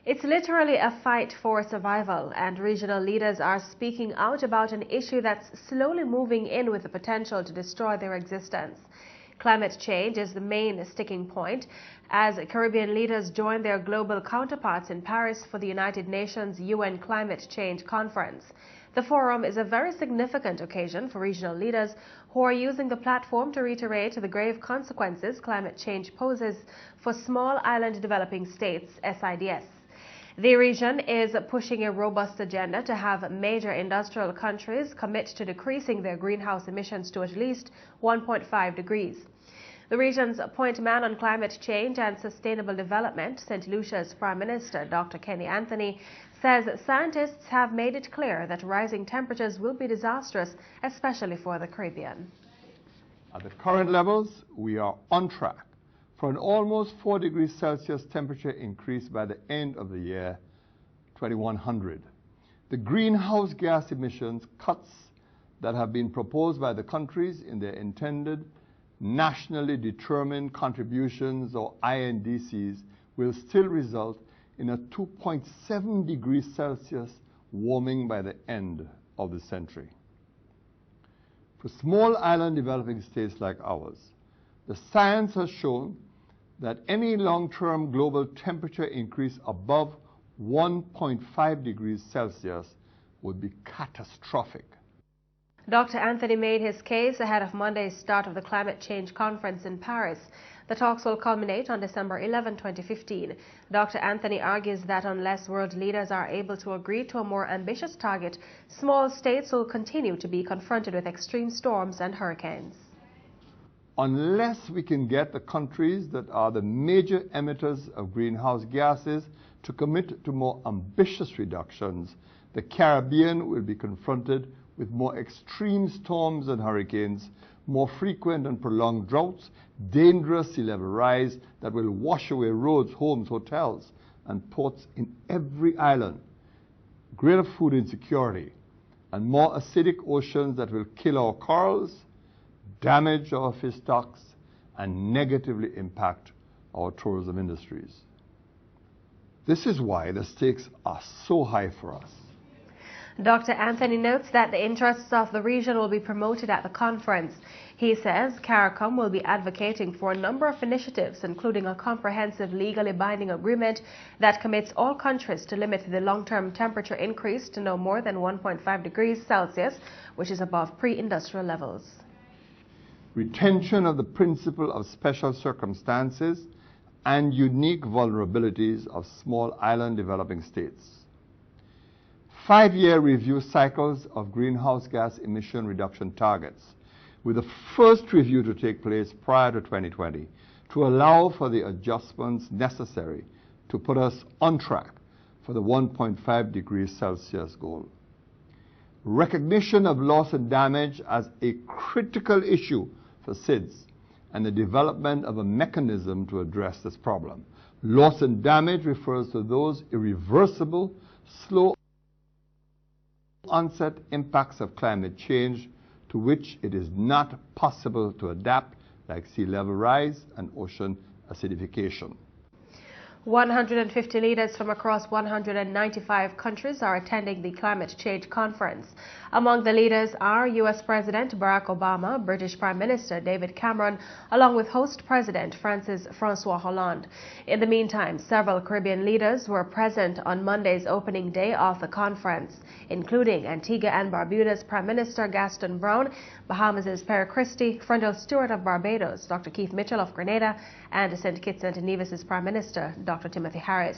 It's literally a fight for survival, and regional leaders are speaking out about an issue that's slowly moving in with the potential to destroy their existence. Climate change is the main sticking point as Caribbean leaders join their global counterparts in Paris for the United Nations UN Climate Change Conference. The forum is a very significant occasion for regional leaders who are using the platform to reiterate the grave consequences climate change poses for small island developing states, SIDS. The region is pushing a robust agenda to have major industrial countries commit to decreasing their greenhouse emissions to at least 1.5 degrees. The region's point man on climate change and sustainable development, St. Lucia's Prime Minister Dr. Kenny Anthony, says scientists have made it clear that rising temperatures will be disastrous, especially for the Caribbean. At the current levels, we are on track for an almost 4 degrees Celsius temperature increase by the end of the year 2100. The greenhouse gas emissions cuts that have been proposed by the countries in their intended nationally determined contributions, or INDCs, will still result in a 2.7 degrees Celsius warming by the end of the century. For small island developing states like ours, the science has shown that any long-term global temperature increase above 1.5 degrees Celsius would be catastrophic. Dr. Anthony made his case ahead of Monday's start of the Climate Change Conference in Paris. The talks will culminate on December 11, 2015. Dr. Anthony argues that unless world leaders are able to agree to a more ambitious target, small states will continue to be confronted with extreme storms and hurricanes. Unless we can get the countries that are the major emitters of greenhouse gases to commit to more ambitious reductions, the Caribbean will be confronted with more extreme storms and hurricanes, more frequent and prolonged droughts, dangerous sea level rise that will wash away roads, homes, hotels, and ports in every island, greater food insecurity, and more acidic oceans that will kill our corals, damage our fish stocks, and negatively impact our tourism industries. This is why the stakes are so high for us. Dr. Anthony notes that the interests of the region will be promoted at the conference. He says CARICOM will be advocating for a number of initiatives, including a comprehensive legally binding agreement that commits all countries to limit the long-term temperature increase to no more than 1.5 degrees Celsius, which is above pre-industrial levels. Retention of the principle of special circumstances and unique vulnerabilities of small island developing states. 5-year review cycles of greenhouse gas emission reduction targets, with the first review to take place prior to 2020 to allow for the adjustments necessary to put us on track for the 1.5 degrees Celsius goal. Recognition of loss and damage as a critical issue for SIDS and the development of a mechanism to address this problem. Loss and damage refers to those irreversible, slow onset impacts of climate change to which it is not possible to adapt, like sea level rise and ocean acidification. 150 leaders from across 195 countries are attending the Climate Change Conference. Among the leaders are U.S. President Barack Obama, British Prime Minister David Cameron, along with host President Francois Hollande. In the meantime, several Caribbean leaders were present on Monday's opening day of the conference, including Antigua and Barbuda's Prime Minister Gaston Brown, Bahamas' Perry Christie, Frondell Stewart of Barbados, Dr. Keith Mitchell of Grenada, and St. Kitts and Nevis' Prime Minister Dr. Timothy Harris.